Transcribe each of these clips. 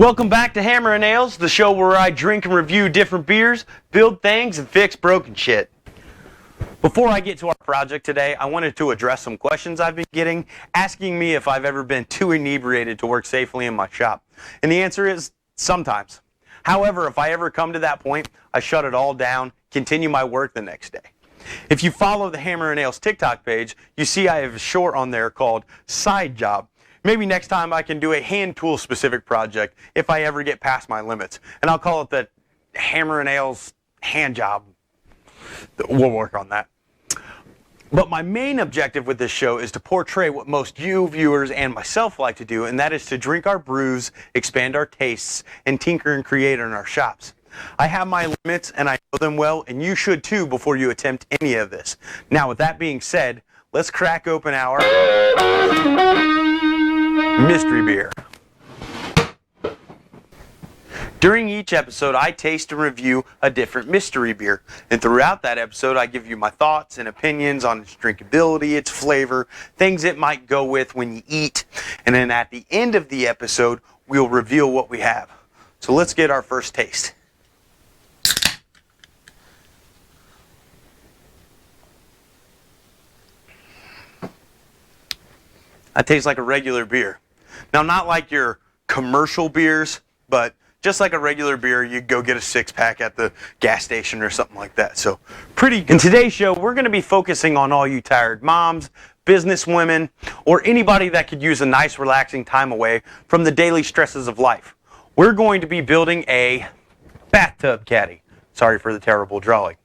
Welcome back to Hammer and Nails, the show where I drink and review different beers, build things, and fix broken shit. Before I get to our project today, I wanted to address some questions I've been getting, asking me if I've ever been too inebriated to work safely in my shop. And the answer is, sometimes. However, if I ever come to that point, I shut it all down, continue my work the next day. If you follow the Hammer and Nails TikTok page, you see I have a short on there called Side Job. Maybe next time I can do a hand tool specific project if I ever get past my limits. And I'll call it the Hammer and Nails hand job. We'll work on that. But my main objective with this show is to portray what most you viewers and myself like to do, and that is to drink our brews, expand our tastes, and tinker and create in our shops. I have my limits and I know them well, and you should too before you attempt any of this. Now with that being said, let's crack open our mystery beer. During each episode, I taste and review a different mystery beer. And throughout that episode, I give you my thoughts and opinions on its drinkability, its flavor, things it might go with when you eat. And then at the end of the episode, we'll reveal what we have. So let's get our first taste. That tastes like a regular beer. Now, not like your commercial beers, but just like a regular beer, you go get a six-pack at the gas station or something like that. So, pretty good. In today's show, we're going to be focusing on all you tired moms, business women, or anybody that could use a nice, relaxing time away from the daily stresses of life. We're going to be building a bathtub caddy. Sorry for the terrible drawing.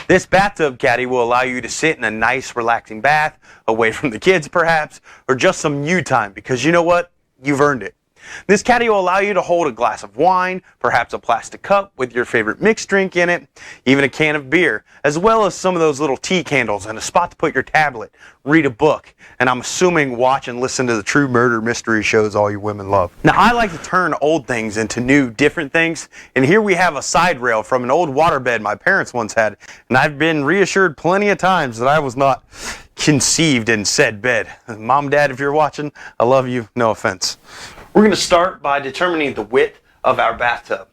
This bathtub caddy will allow you to sit in a nice, relaxing bath, away from the kids perhaps, or just some you time, because you know what? You've earned it. This caddy will allow you to hold a glass of wine, perhaps a plastic cup with your favorite mixed drink in it, even a can of beer, as well as some of those little tea candles and a spot to put your tablet, read a book, and I'm assuming watch and listen to the true murder mystery shows all you women love. Now, I like to turn old things into new, different things, and here we have a side rail from an old waterbed my parents once had, and I've been reassured plenty of times that I was not conceived in said bed. Mom, Dad, if you're watching, I love you, no offense. We're going to start by determining the width of our bathtub.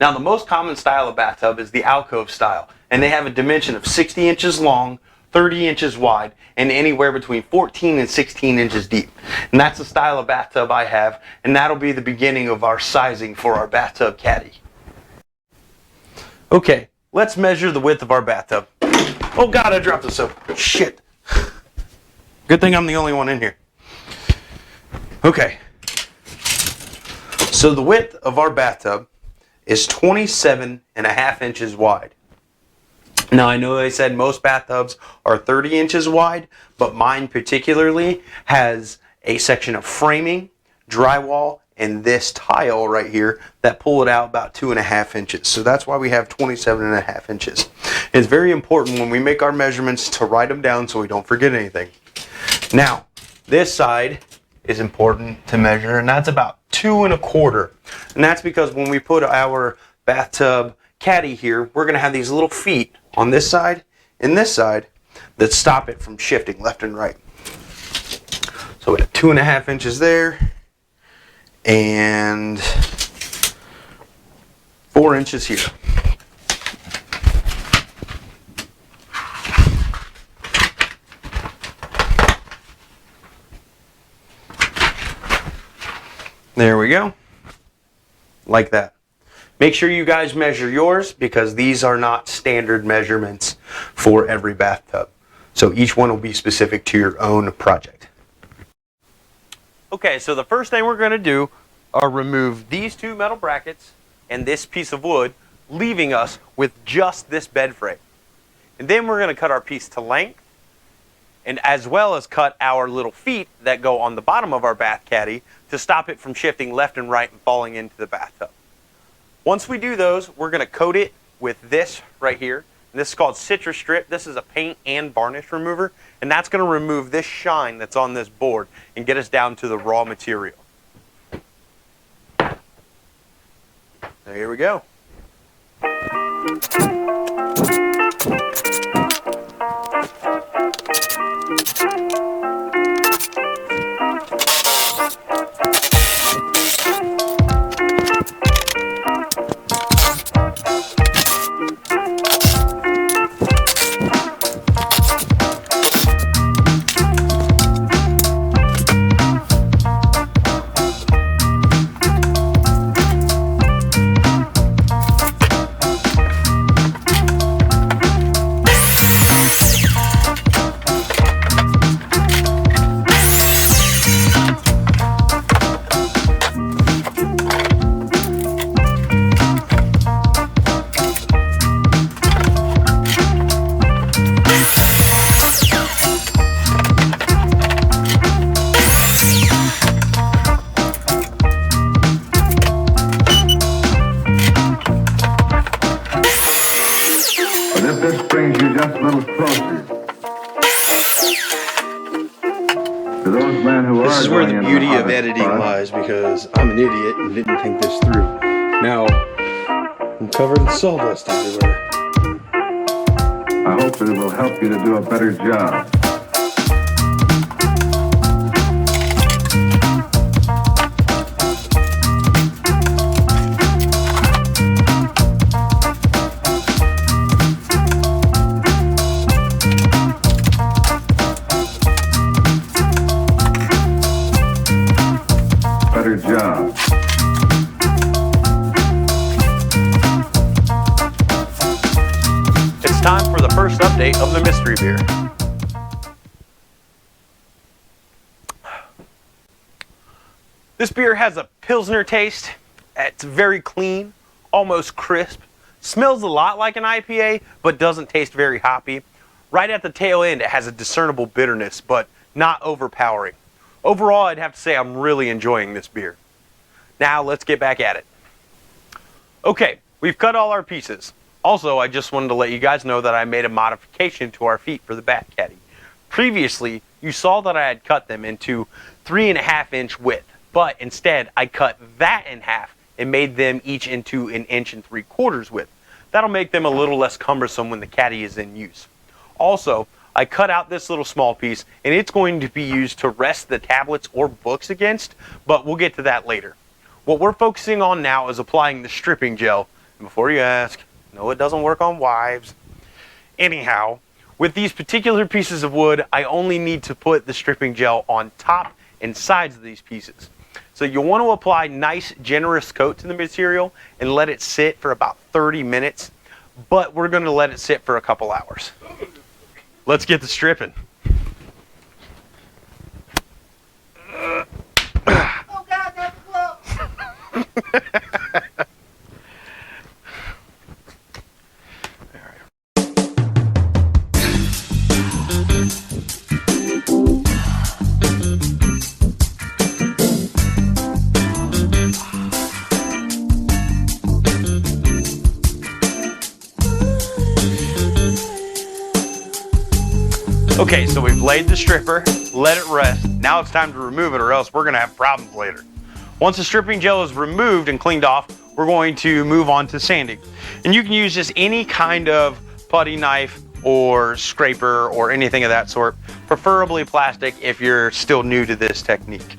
Now, the most common style of bathtub is the alcove style, and they have a dimension of 60 inches long, 30 inches wide, and anywhere between 14 and 16 inches deep. And that's the style of bathtub I have, and that'll be the beginning of our sizing for our bathtub caddy. Okay, let's measure the width of our bathtub. Oh God, I dropped the soap. Shit. Good thing I'm the only one in here. Okay. So the width of our bathtub is 27.5 inches wide. Now I know they said most bathtubs are 30 inches wide, but mine particularly has a section of framing, drywall, and this tile right here that pull it out about 2.5 inches. So that's why we have 27.5 inches. It's very important when we make our measurements to write them down so we don't forget anything. Now, this side is important to measure, and that's about 2.25. And that's because when we put our bathtub caddy here, we're going to have these little feet on this side and this side that stop it from shifting left and right. So we have 2.5 inches there and 4 inches here. There we go, like that. Make sure you guys measure yours because these are not standard measurements for every bathtub. So each one will be specific to your own project. Okay, so the first thing we're going to do are remove these two metal brackets and this piece of wood, leaving us with just this bed frame. And then we're going to cut our piece to length, and as well as cut our little feet that go on the bottom of our bath caddy to stop it from shifting left and right and falling into the bathtub. Once we do those, we're going to coat it with this right here. And this is called Citrus Strip. This is a paint and varnish remover, and that's going to remove this shine that's on this board and get us down to the raw material. So here we go. This brings you just a little closer to those men who This are is where going the into beauty of hottest editing spots. lies, because I'm an idiot and didn't think this through. Now, I'm covered in sawdust everywhere. I hope that it will help you to do a better job. Better job. It's time for the first update of the mystery beer. This beer has a Pilsner taste. It's very clean, almost crisp. Smells a lot like an IPA, but doesn't taste very hoppy. Right at the tail end, it has a discernible bitterness, but not overpowering. Overall, I'd have to say I'm really enjoying this beer. Now, let's get back at it. Okay, we've cut all our pieces. Also, I just wanted to let you guys know that I made a modification to our feet for the bat caddy. Previously, you saw that I had cut them into 3.5-inch width, but instead I cut that in half and made them each into 1 3/4 inch width. That'll make them a little less cumbersome when the caddy is in use. Also, I cut out this little small piece, and it's going to be used to rest the tablets or books against, but we'll get to that later. What we're focusing on now is applying the stripping gel. And before you ask, no, it doesn't work on wives. Anyhow, with these particular pieces of wood, I only need to put the stripping gel on top and sides of these pieces. So you'll want to apply nice, generous coat to the material and let it sit for about 30 minutes, but we're going to let it sit for a couple hours. Let's get to stripping. Oh God, not the gloves! Okay, so we've laid the stripper, let it rest. Now it's time to remove it or else we're gonna have problems later. Once the stripping gel is removed and cleaned off, we're going to move on to sanding. And you can use just any kind of putty knife or scraper or anything of that sort, preferably plastic if you're still new to this technique.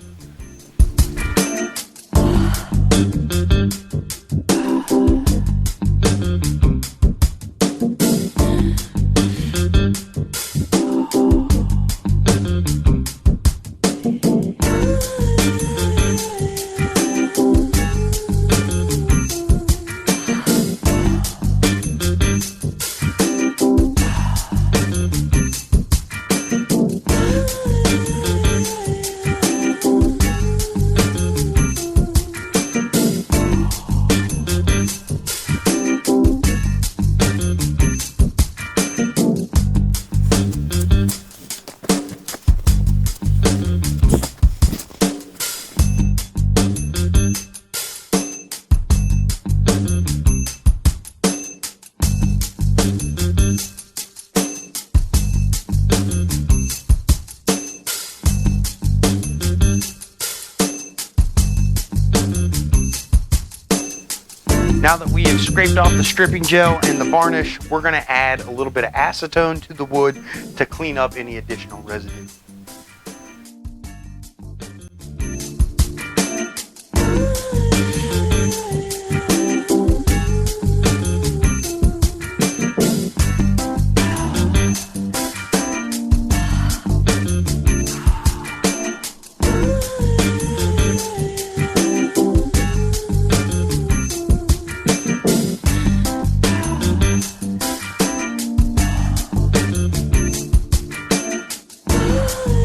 Now that we have scraped off the stripping gel and the varnish, we're going to add a little bit of acetone to the wood to clean up any additional residue.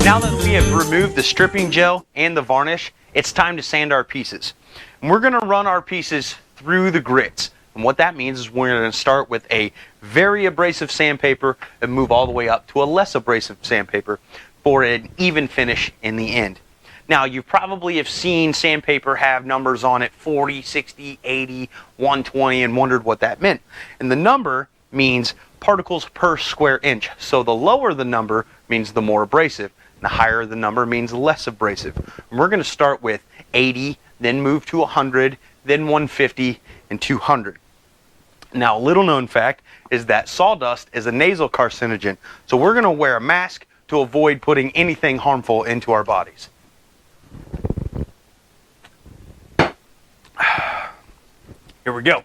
Now that we have removed the stripping gel and the varnish, it's time to sand our pieces. And we're going to run our pieces through the grits. And what that means is we're going to start with a very abrasive sandpaper and move all the way up to a less abrasive sandpaper for an even finish in the end. Now, you probably have seen sandpaper have numbers on it, 40, 60, 80, 120, and wondered what that meant. And the number means particles per square inch. So the lower the number means the more abrasive. And the higher the number means less abrasive. And we're going to start with 80, then move to 100, then 150, and 200. Now, a little known fact is that sawdust is a nasal carcinogen. So we're going to wear a mask to avoid putting anything harmful into our bodies. Here we go.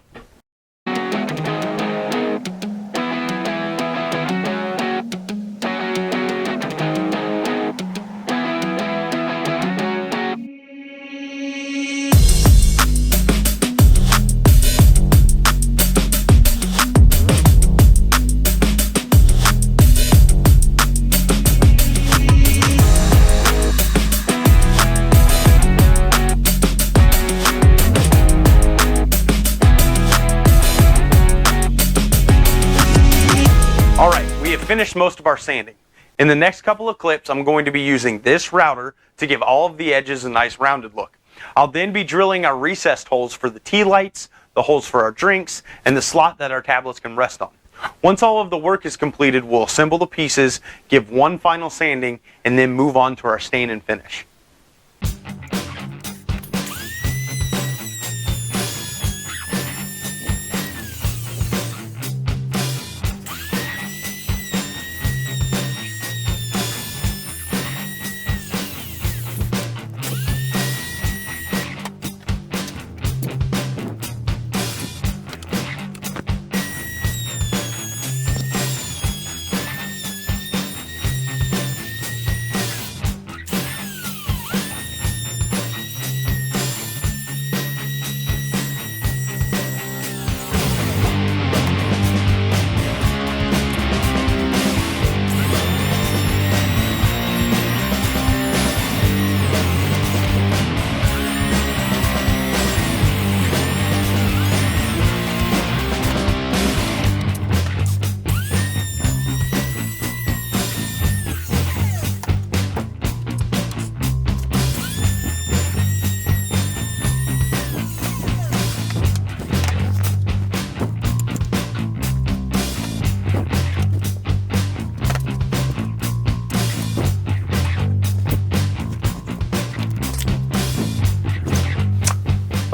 Finished most of our sanding. In the next couple of clips, I'm going to be using this router to give all of the edges a nice rounded look. I'll then be drilling our recessed holes for the tea lights, the holes for our drinks, and the slot that our tablets can rest on. Once all of the work is completed, we'll assemble the pieces, give one final sanding, and then move on to our stain and finish.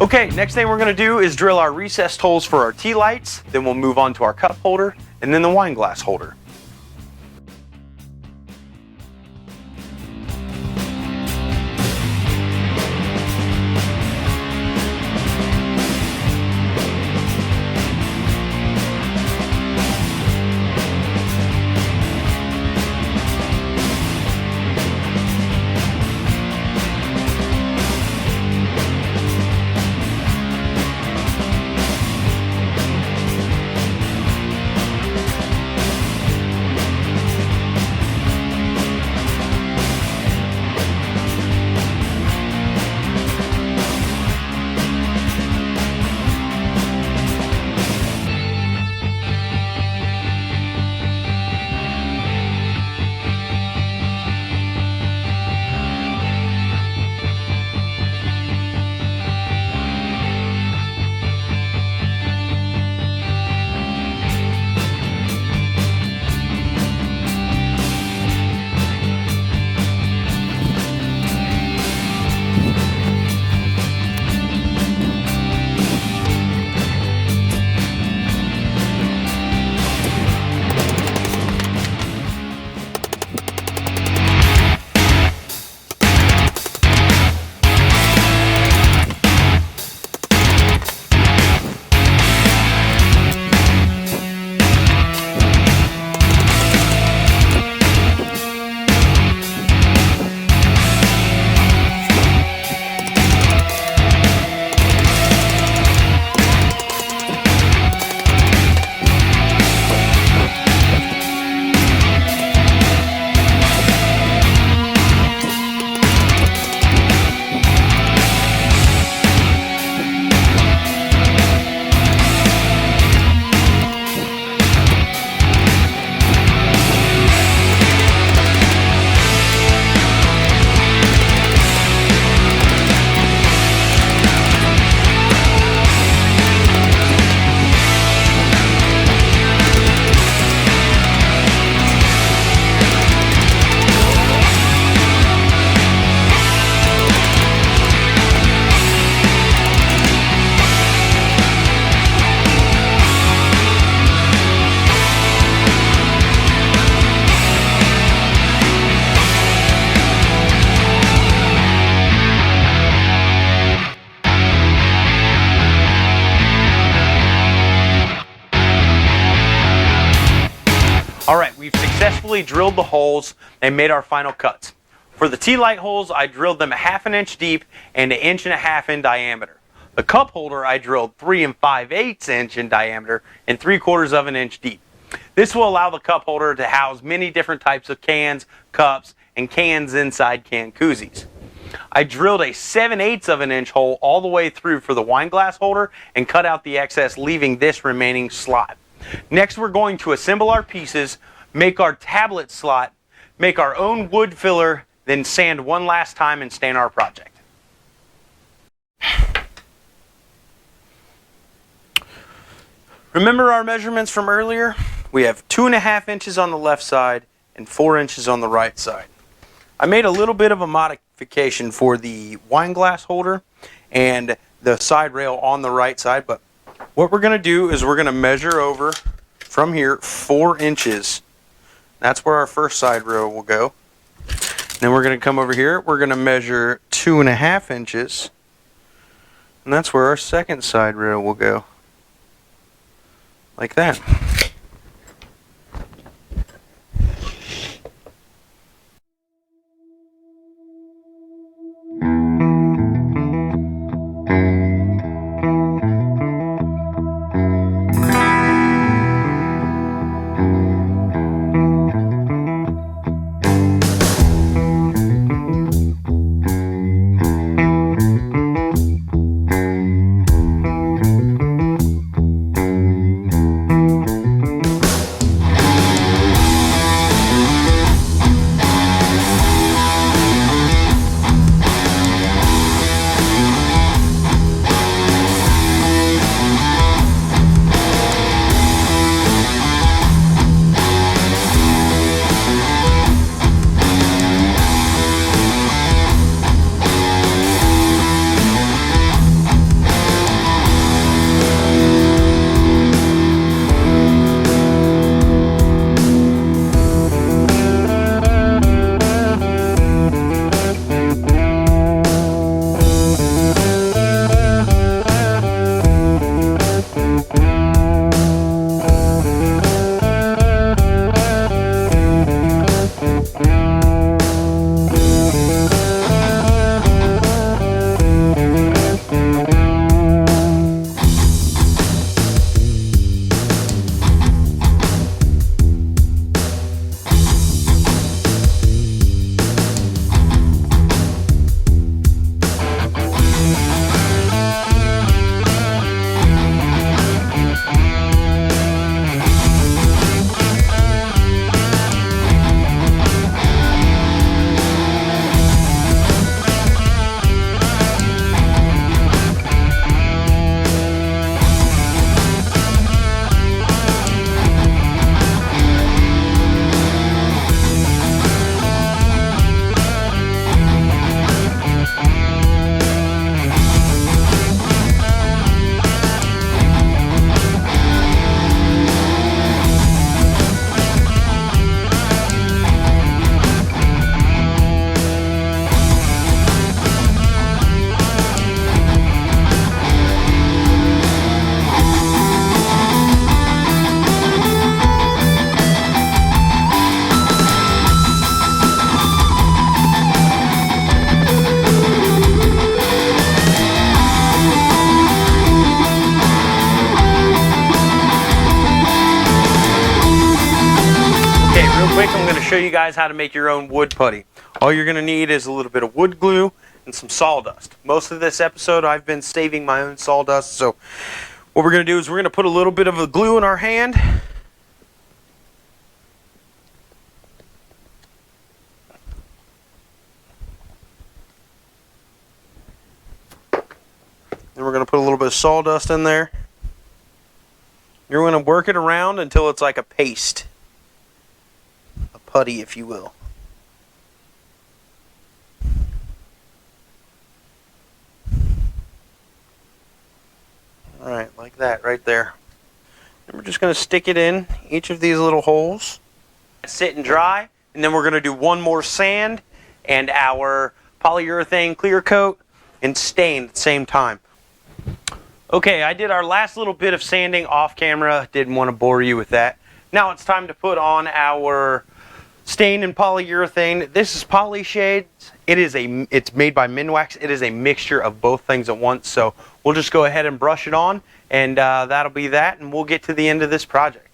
Okay, next thing we're going to do is drill our recessed holes for our tea lights, then we'll move on to our cup holder, and then the wine glass holder. All right, we've successfully drilled the holes and made our final cuts. For the T-light holes, I drilled them 1/2 inch deep and 1.5 inches in diameter. The cup holder, I drilled 3 5/8 inch in diameter and 3/4 inch deep. This will allow the cup holder to house many different types of cans, cups, and cans inside can koozies. I drilled a 7/8 inch hole all the way through for the wine glass holder and cut out the excess, leaving this remaining slot. Next, we're going to assemble our pieces, make our tablet slot, make our own wood filler, then sand one last time and stain our project. Remember our measurements from earlier? We have 2.5 inches on the left side and 4 inches on the right side. I made a little bit of a modification for the wine glass holder and the side rail on the right side, but what we're going to do is we're going to measure over from here 4 inches. That's where our first side rail will go. Then we're going to come over here. We're going to measure 2.5 inches. And that's where our second side rail will go. Like that. Quick, I'm going to show you guys how to make your own wood putty. All you're going to need is a little bit of wood glue and some sawdust. Most of this episode I've been saving my own sawdust, so what we're going to do is we're going to put a little bit of the glue in our hand. Then we're going to put a little bit of sawdust in there. You're going to work it around until it's like a paste. A putty, if you will. Alright, like that right there. And we're just going to stick it in each of these little holes. Sit and dry. And then we're going to do one more sand and our polyurethane clear coat and stain at the same time. Okay, I did our last little bit of sanding off camera. Didn't want to bore you with that. Now it's time to put on our stain and polyurethane. This is Polyshades. It's made by Minwax. It is a mixture of both things at once. So we'll just go ahead and brush it on, and that'll be that, and we'll get to the end of this project.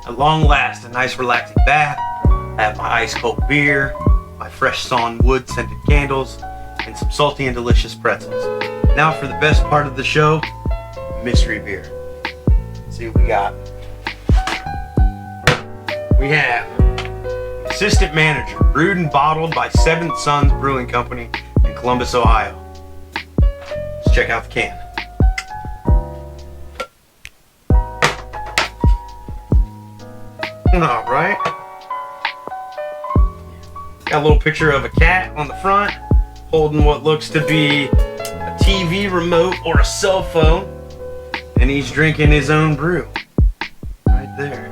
At long last, a nice relaxing bath. I have my ice cold beer, my fresh sawn wood scented candles, and some salty and delicious pretzels. Now for the best part of the show, mystery beer. Let's see what we got. We have Assistant Manager, brewed and bottled by Seventh Sons Brewing Company in Columbus, Ohio. Let's check out the can. All right. Got a little picture of a cat on the front, holding what looks to be a TV remote or a cell phone, and he's drinking his own brew. Right there.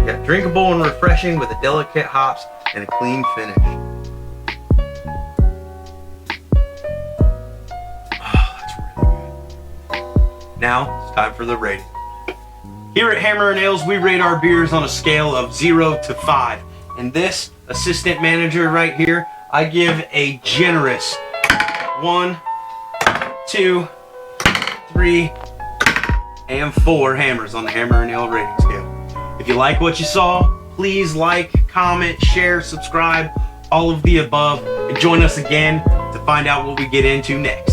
Got drinkable and refreshing with a delicate hops and a clean finish. Oh, that's really good. Now it's time for the rating. Here at Hammer & Ales, we rate our beers on a scale of 0 to 5. And this Assistant Manager right here, I give a generous 1, 2, 3, and 4 hammers on the Hammer & Ale rating scale. If you like what you saw, please like, comment, share, subscribe, all of the above, and join us again to find out what we get into next.